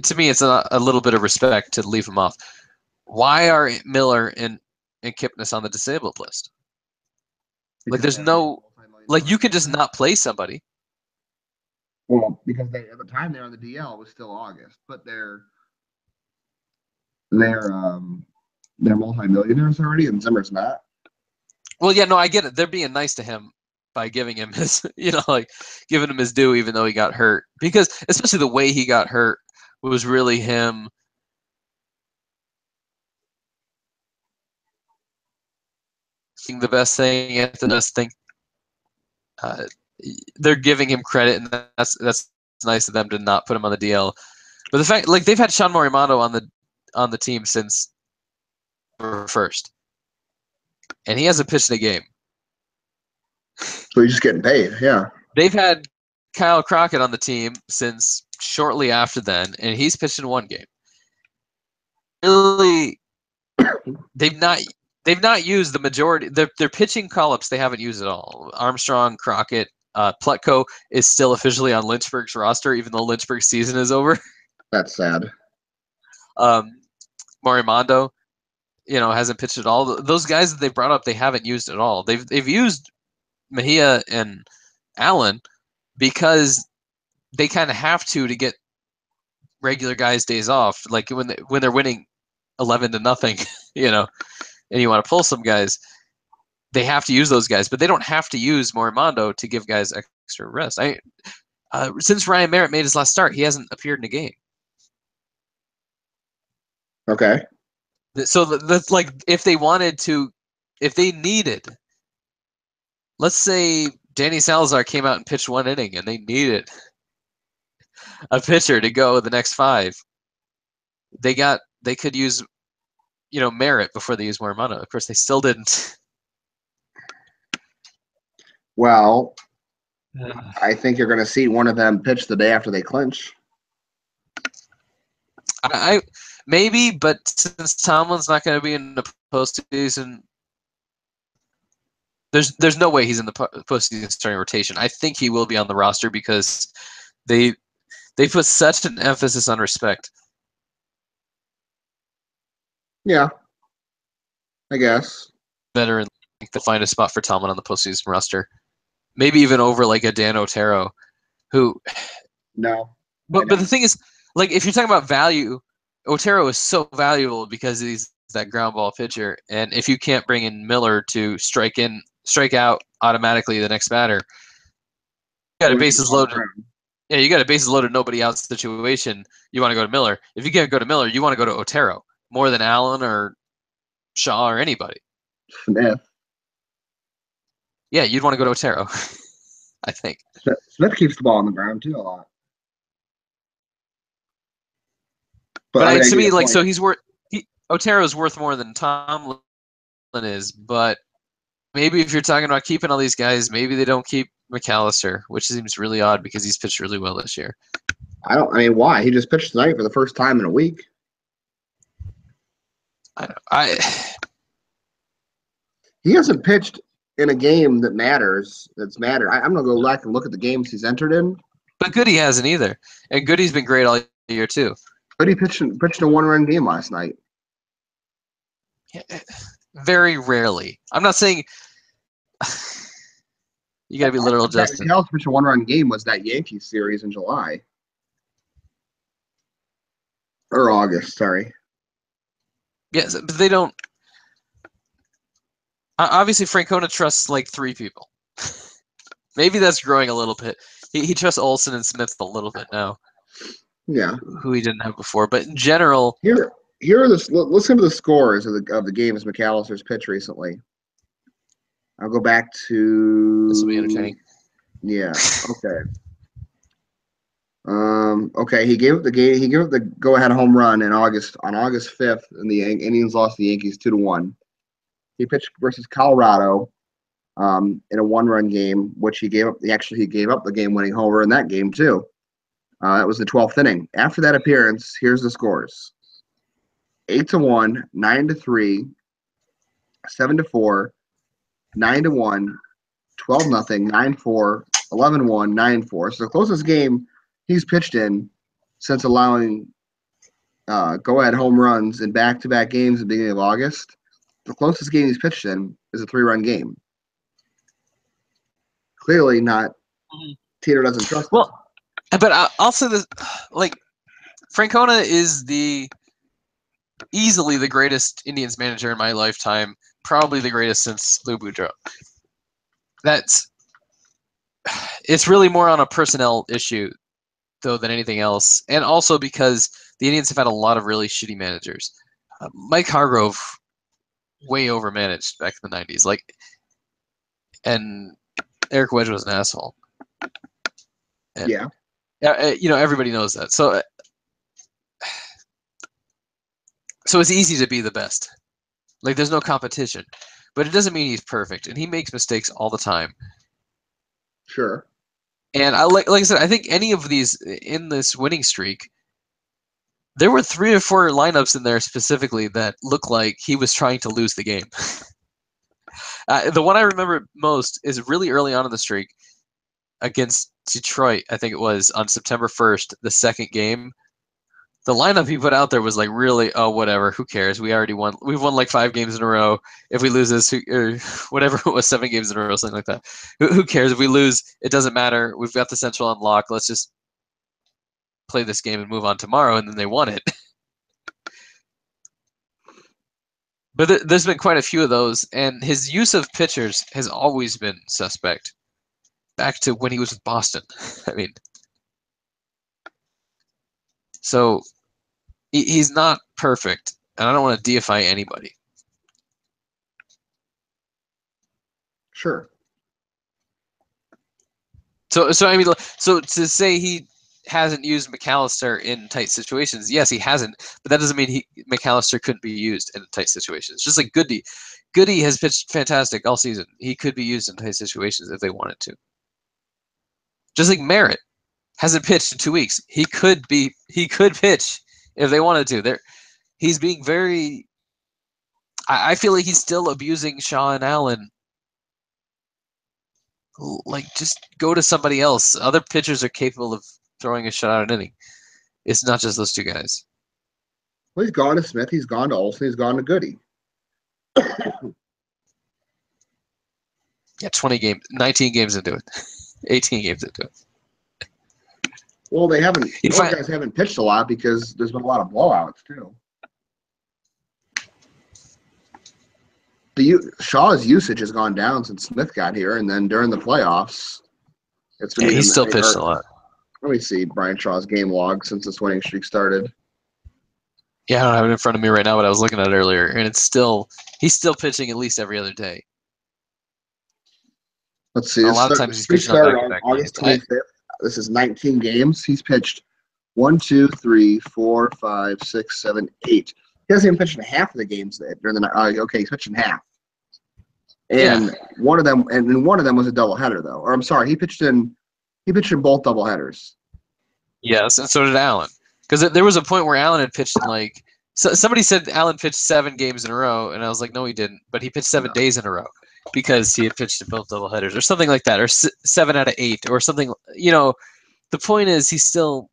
To me, it's a little bit of respect to leave him off. Why are Miller and Kipnis on the disabled list? Like, there's no like you could just not play somebody. Well, because at the time they were on the DL, it was still August, but they're multimillionaires already, and Zimmer's not. Well, yeah, no, I get it. They're being nice to him by giving him his, like giving him his due, even though he got hurt. Because especially the way he got hurt was really him. The best thing at the best thing. They're giving him credit, and that's nice of them to not put him on the DL. But the fact, like they've had Sean Morimoto on the team since first, and he hasn't pitched in a game. So he's just getting paid. Yeah. They've had Kyle Crockett on the team since shortly after then, and he's pitched in one game. Really, they've not used the majority. Their pitching call-ups they haven't used at all. Armstrong, Crockett, Plutko is still officially on Lynchburg's roster, even though Lynchburg's season is over. That's sad. Morimondo, hasn't pitched at all. Those guys that they brought up, they haven't used at all. They've used Mejia and Allen because they kind of have to get regular guys days off. Like when they're winning 11-0, and you want to pull some guys, they have to use those guys, but they don't have to use Morimondo to give guys extra rest. Since Ryan Merritt made his last start, he hasn't appeared in a game. Okay. So that's like if they needed, let's say Danny Salazar came out and pitched one inning and they needed a pitcher to go the next 5, they could use, Merritt before they use Morimondo. Of course, they still didn't. Well, I think you're going to see one of them pitch the day after they clinch. I maybe, but since Tomlin's not going to be in the postseason, there's no way he's in the postseason starting rotation. I think he will be on the roster because they put such an emphasis on respect. Yeah, I guess. Veteran to find a spot for Tomlin on the postseason roster, maybe even over like a Dan Otero, who. No. But the thing is, like, if you're talking about value, Otero is so valuable because he's that ground ball pitcher, and if you can't bring in Miller to strike out automatically the next batter, you got a bases loaded. Yeah, you got a bases loaded, nobody out situation. You want to go to Miller. If you can't go to Miller, you want to go to Otero more than Allen or Shaw or anybody. Smith. Yeah, you'd want to go to Otero. I think. Smith keeps the ball on the ground too a lot. But But I mean, I to get me, your like, point. so Otero's worth more than Tomlin is, but maybe if you're talking about keeping all these guys, maybe they don't keep McAllister, which seems really odd because he's pitched really well this year. I mean, why? He just pitched tonight for the first time in a week. He hasn't pitched in a game that matters. That's mattered. I'm gonna go back and look at the games he's entered in. But Goody hasn't either, and Goody's been great all year too. But he pitched a 1-run game last night. Very rarely. I'm not saying you got to be literal, Justin. McAllister pitched a 1-run game was that Yankees series in July or August. Sorry. Yes, but they don't. Obviously, Francona trusts like 3 people. Maybe that's growing a little bit. He trusts Olsen and Smith a little bit now. Yeah. Who he didn't have before, but in general, here are the listen to the scores of the games McAllister's pitched recently. I'll go back to. This will be entertaining. Yeah. Okay. Okay. He gave up the game. He gave up the go-ahead home run on August 5th, and the Indians lost the Yankees 2-1. He pitched versus Colorado, in a 1-run game, which he gave up. He gave up the game-winning homer in that game too. That was the 12th inning. After that appearance, here's the scores: 8-1, 9-3, 7-4, 9-1, 12-0, 9-4, 11-1, 9-4. So the closest game he's pitched in since allowing go-ahead home runs in back-to-back games at the beginning of August. The closest game he's pitched in is a 3-run game. Clearly not. Tito doesn't trust him. Well, but I'll say this: like, Francona is easily the greatest Indians manager in my lifetime. Probably the greatest since Lou Boudreau. It's really more on a personnel issue, though, than anything else, and also because the Indians have had a lot of really shitty managers. Mike Hargrove way overmanaged back in the 90s, and Eric Wedge was an asshole. And, yeah. Everybody knows that. So it's easy to be the best. Like, there's no competition, but it doesn't mean he's perfect, and he makes mistakes all the time. Sure. And like I said, I think any of these in this winning streak, there were 3 or 4 lineups in there specifically that looked like he was trying to lose the game. The one I remember most is really early on in the streak against Detroit, I think it was, on September 1st, the second game. The lineup he put out there was like, really, oh, whatever, who cares? We already won. We've won like 5 games in a row. If we lose this, or whatever it was, 7 games in a row, something like that. Who cares? If we lose, it doesn't matter. We've got the Central on lock. Let's just play this game and move on tomorrow, and then they won it. But there's been quite a few of those, and his use of pitchers has always been suspect. Back to when he was with Boston. I mean, so he's not perfect, and I don't want to deify anybody. Sure. So I mean, so to say he hasn't used McAllister in tight situations, yes, he hasn't, but that doesn't mean McAllister couldn't be used in tight situations. Just like Goody has pitched fantastic all season. He could be used in tight situations if they wanted to. Just like Merritt hasn't pitched in 2 weeks. He could pitch if they wanted to. He's being very. I feel like he's still abusing Shaw and Allen. Like, just go to somebody else. Other pitchers are capable of throwing a shutout an inning. It's not just those 2 guys. Well, he's gone to Smith. He's gone to Olsen. He's gone to Goody. Yeah, 19 games into it, 18 games into it. Well, those guys haven't pitched a lot because there's been a lot of blowouts too. Shaw's usage has gone down since Smith got here, and then during the playoffs, it's been he's still pitched a lot. Let me see Brian Shaw's game log since this winning streak started. Yeah, I don't have it in front of me right now, but I was looking at it earlier, and he's still pitching at least every other day. Let's see. A This lot of start, times the he's streak pitching on started on back-to-back August games. 25th. This is 19 games. He's pitched 1, 2, 3, 4, 5, 6, 7, 8. He hasn't even pitched in half of the games during the night. Okay, he's pitched in half. Yeah. And one of them was a doubleheader though. Or I'm sorry, he pitched in both doubleheaders. Yes, and so did Allen. Because there was a point where Allen had pitched in somebody said Allen pitched 7 games in a row, and I was like, no, he didn't. But he pitched 7 days in a row because he had pitched in both doubleheaders or something like that, or 7 out of 8 or something. The point is he's still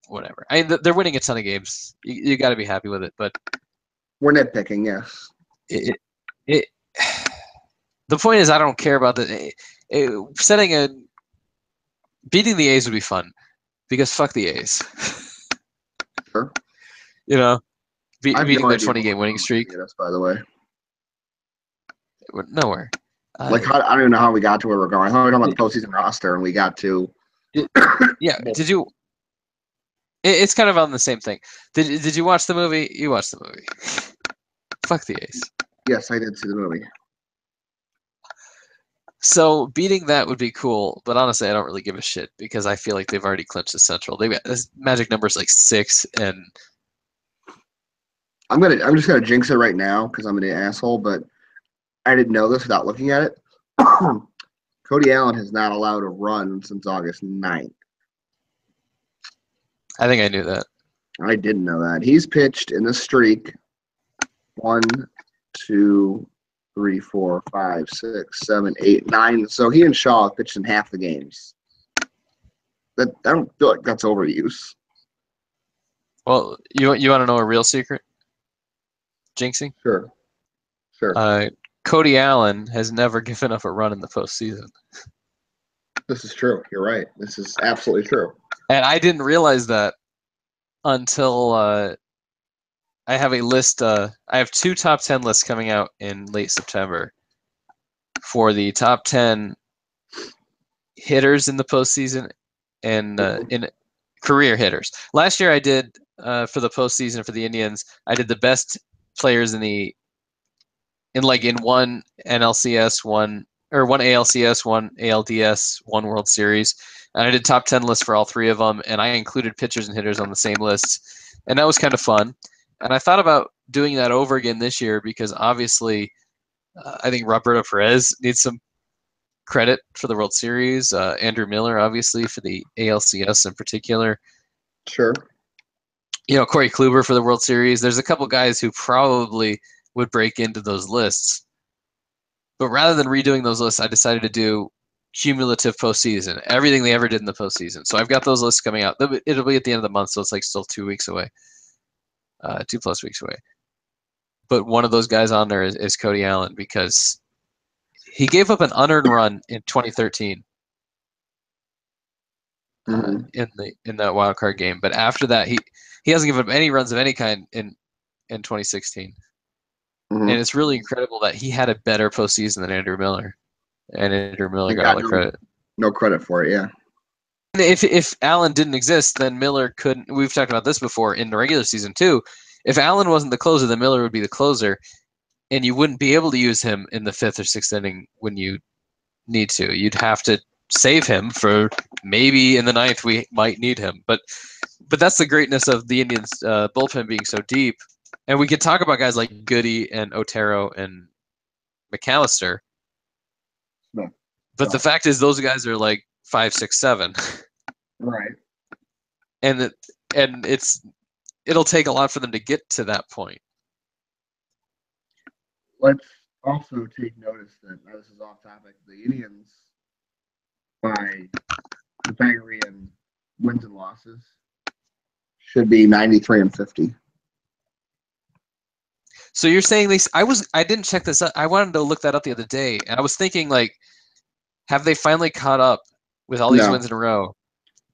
whatever. I mean, they're winning a ton of games. You got to be happy with it, but we're nitpicking, yes. It the point is I don't care about beating the A's would be fun because fuck the A's. Sure. Beating their 20-game winning streak. Us, by the way. Nowhere. I don't even know how we got to where we're going. I thought we were talking about the postseason roster, and we got to. Yeah. Did you? It's kind of on the same thing. Did you watch the movie? You watched the movie. Fuck the A's. Yes, I did see the movie. So beating that would be cool, but honestly, I don't really give a shit because I feel like they've already clinched the Central. They've got this magic number is like 6, and I'm just gonna jinx it right now because I'm an asshole, but I didn't know this without looking at it. Cody Allen has not allowed a run since August 9th. I think I knew that. I didn't know that. He's pitched in the streak 1, 2, 3, 4, 5, 6, 7, 8, 9. So he and Shaw have pitched in half the games. I don't feel like that's overuse. Well, you want to know a real secret? Jinxing? Sure. Cody Allen has never given up a run in the postseason. This is true. You're right. This is absolutely true. And I didn't realize that until I have a list. I have 2 top 10 lists coming out in late September for the top 10 hitters in the postseason and in career hitters. Last year I did for the postseason for the Indians. I did the best players in one NLCS, one ALCS, one ALDS, one World Series. And I did top 10 lists for all 3 of them, and I included pitchers and hitters on the same lists. And that was kind of fun. And I thought about doing that over again this year because obviously I think Roberto Perez needs some credit for the World Series. Andrew Miller, obviously, for the ALCS in particular. Sure. Corey Kluber for the World Series. There's a couple guys who probably would break into those lists. But rather than redoing those lists, I decided to do cumulative postseason, everything they ever did in the postseason. So I've got those lists coming out. It'll be at the end of the month, so it's like still 2 weeks away, 2+ weeks away. But one of those guys on there is Cody Allen because he gave up an unearned run in 2013 in that wild card game. But after that, he hasn't given up any runs of any kind in 2016. And it's really incredible that he had a better postseason than Andrew Miller. And Andrew Miller got all the credit. No credit for it, yeah. And if Allen didn't exist, then Miller couldn't. We've talked about this before in the regular season too. If Allen wasn't the closer, then Miller would be the closer, and you wouldn't be able to use him in the 5th or 6th inning when you need to. You'd have to save him for maybe in the 9th we might need him. But that's the greatness of the Indians' bullpen being so deep. And we could talk about guys like Goody and Otero and McAllister. No. But the fact is, those guys are like 5, 6, 7. Right. And it'll take a lot for them to get to that point. Let's also take notice that this is off topic. The Indians, by Pythagorean wins and losses, should be 93-50. So you're saying these? I didn't check this out. I wanted to look that up the other day, and I was thinking have they finally caught up with all these wins in a row?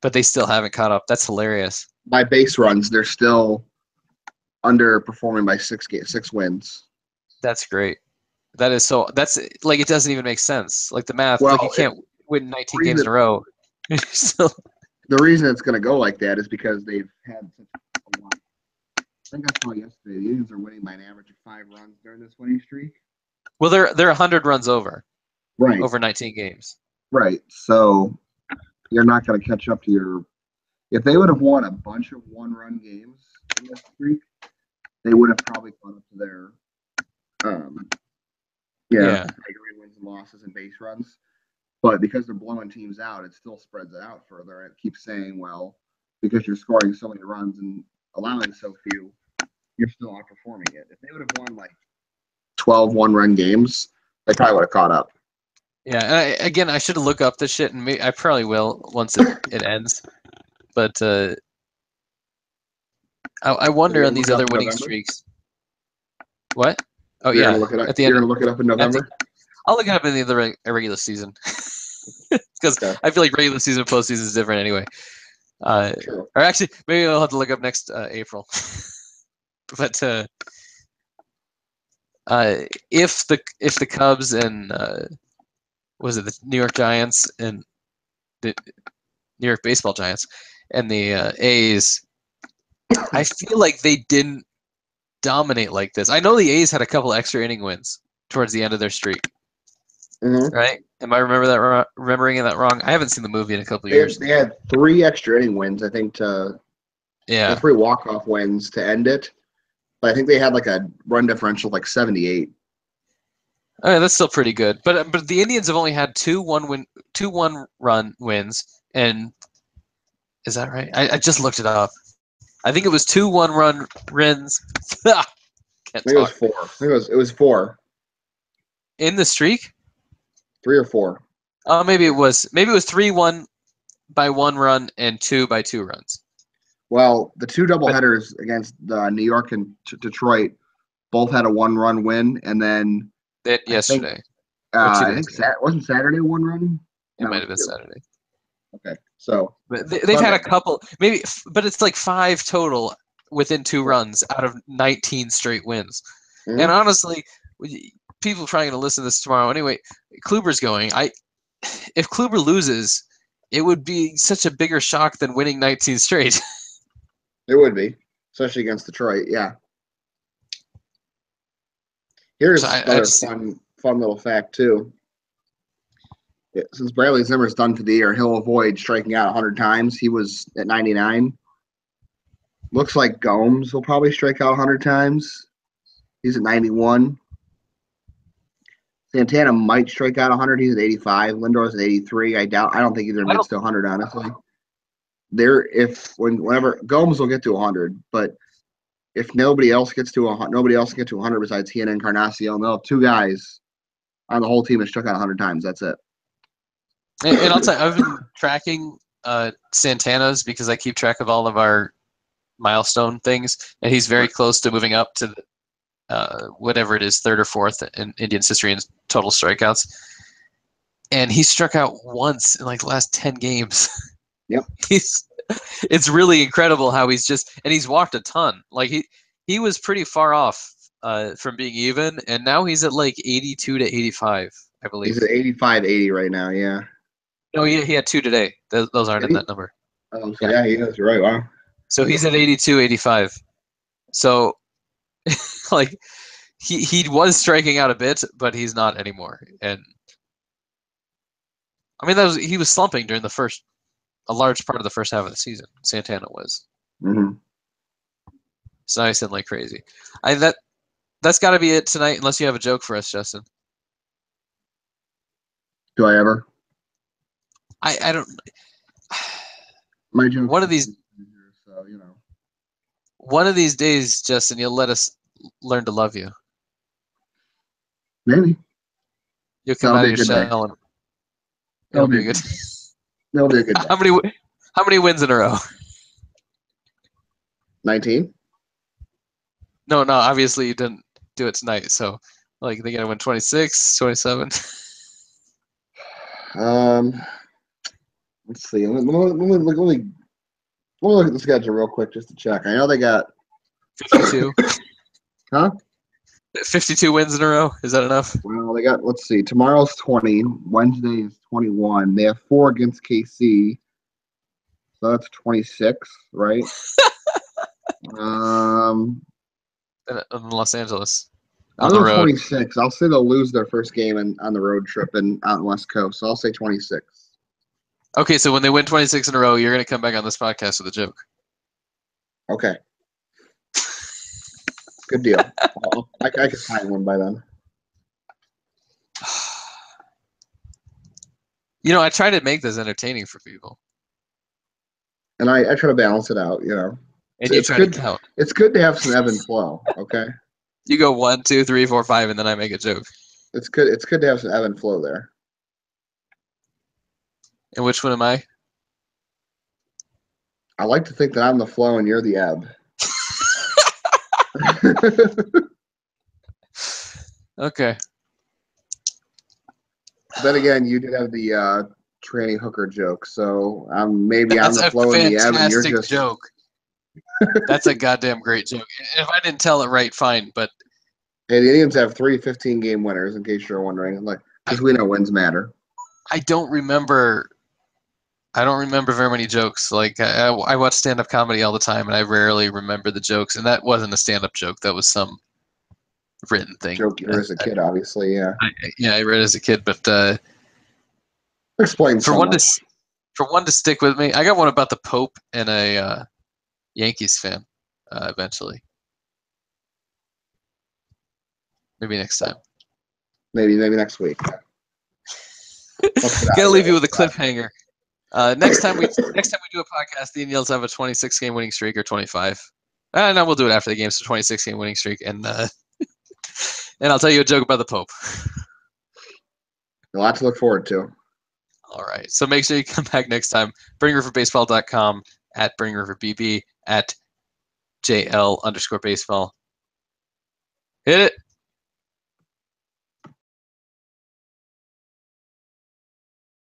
But they still haven't caught up. That's hilarious. By base runs, they're still underperforming by 6 wins. That's great. That's like it doesn't even make sense. Like the math, you can't win 19 games in a row. Still. The reason it's going to go like that is because they've had such a lot. I think I saw yesterday the Indians are winning by an average of 5 runs during this winning streak. Well, they're 100 runs over. Right, over 19 games. right. So you're not going to catch up to your. If they would have won a bunch of one-run games in this streak, they would have probably gone up to their, um, Yeah. category wins and losses and base runs. But because they're blowing teams out, it still spreads it out further. It keeps saying, well, because you're scoring so many runs and allowing so few, you're still outperforming it. If they would have won like 12 one-run games, they probably would have caught up. Yeah, and again, I should look up this shit, and I probably will once it ends. But I wonder You're on gonna look these it up other in winning November. streaks. What? Oh You're gonna yeah, look it up. at the You're end. gonna look it up in At the, November. I'll look it up in the other regular season because Okay, I feel like regular season, postseason is different anyway. true. Or actually, maybe I'll have to look up next April. But if the Cubs and was it the New York Giants and the New York Baseball Giants and the A's, I feel like they didn't dominate like this. I know the A's had a couple extra inning wins towards the end of their streak, Mm-hmm. right? Am I remembering that wrong? I haven't seen the movie in a couple of They had, years. they had 3 extra inning wins, I think, or Yeah. 3 walk-off wins to end it. But I think they had like a run differential of like 78. I mean, that's still pretty good. But the Indians have only had two one run wins, and is that right? I just looked it up. I think it was 2 1-run wins. Can't I think it was talk. 4. I think it was 4, In the streak? 3 or 4. Maybe it was 3-1 by 1 run and 2 by 2 runs. Well, the 2 But doubleheaders against New York and Detroit both had a 1-run win, and then that I think yesterday or 2 days ago. Wasn't Saturday a 1-run? It No, it might was have been 2. Saturday. Okay, so But they've had Sunday. a couple, maybe, but it's like 5 total within 2 Right. runs out of 19 straight wins. And Mm-hmm. honestly, people probably going to listen to this tomorrow anyway. Kluber's going. If Kluber loses, it would be such a bigger shock than winning 19 straight. It would be, especially against Detroit. Yeah. So Here's I another just fun little fact too. Yeah, since Bradley Zimmer's done for the year, he'll avoid striking out 100 times. He was at 99. Looks like Gomes will probably strike out 100 times. He's at 91. Santana might strike out 100. He's at 85. Lindor's at 83. I don't think either I gets don't. to 100. Honestly, whenever Gomes will get to 100, but if nobody else gets to 100 besides he and Encarnacion, they'll have 2 guys on the whole team that struck out 100 times. That's it. And I'll tell you, I've been tracking Santana's because I keep track of all of our milestone things, and he's very close to moving up to whatever it is, third or fourth in Indians history in total strikeouts. And he struck out once in like the last 10 games. Yep. It's really incredible how he's walked a ton. Like he was pretty far off from being even, and now he's at like 82 to 85, I believe. He's at 85, 80 right now. Yeah. No, he had 2 today. Those aren't in that number. Oh, so yeah, he is. You're right. Wow. So he's at 82, 85. So like he was striking out a bit, but he's not anymore. And I mean he was slumping during a large part of the first half of the season. Santana was. Mm-hmm. It's nice and like crazy. That's got to be it tonight, unless you have a joke for us, Justin. Do I ever? I don't. My joke. One of these So one of these days, Justin, you'll let us learn to love you. maybe You'll come that'll out be of a your good day. shell and That'll it'll be be a a good. good day. That'll be a good day. How many wins in a row? 19. No, obviously you didn't do it tonight. So, like, they got to win 26, 27. Let's see. Let me look at the schedule real quick just to check. I know they got 52. Huh? 52 wins in a row. Is that enough? Well, they got. Let's see. Tomorrow's 20. Wednesday is 21. They have 4 against KC, so that's 26, right? In Los Angeles. I'll on the go road. 26. I'll say they'll lose their first game on the road trip and out in West Coast. So I'll say 26. Okay, so when they win 26 in a row, you're going to come back on this podcast with a joke. Okay. Good deal. I could find one by then. You know, I try to make this entertaining for people. And I try to balance it out, And you try to count. It's good to have some ebb and flow, okay? You go 1, 2, 3, 4, 5, and then I make a joke. It's good to have some ebb and flow there. And which one am I? I like to think that I'm the flow and you're the ebb. Okay. Then again, you did have the tranny hooker joke, so maybe That's I'm the a flow and the ebb, and you're fantastic just joke. That's a goddamn great joke. If I didn't tell it right, fine. But Hey, the Indians have 3 15-game winners, in case you're wondering. Because we know wins matter. I don't remember very many jokes. Like I watch stand-up comedy all the time, and I rarely remember the jokes. And that wasn't a stand-up joke. That was some written thing. Joke you heard as a kid, obviously, yeah. I read it as a kid, but Explains for so one much. to stick with me, I got one about the Pope and a Yankees fan. Eventually, maybe next time. Maybe next week. Gotta leave you with a cliffhanger. Next time we do a podcast, the Indians have a 26-game winning streak or 25. No, we'll do it after the game. So 26-game winning streak, and I'll tell you a joke about the Pope. A lot to look forward to. All right. So make sure you come back next time. BringRiverBaseball.com, at BringRiverBB, at JL_baseball. Hit it.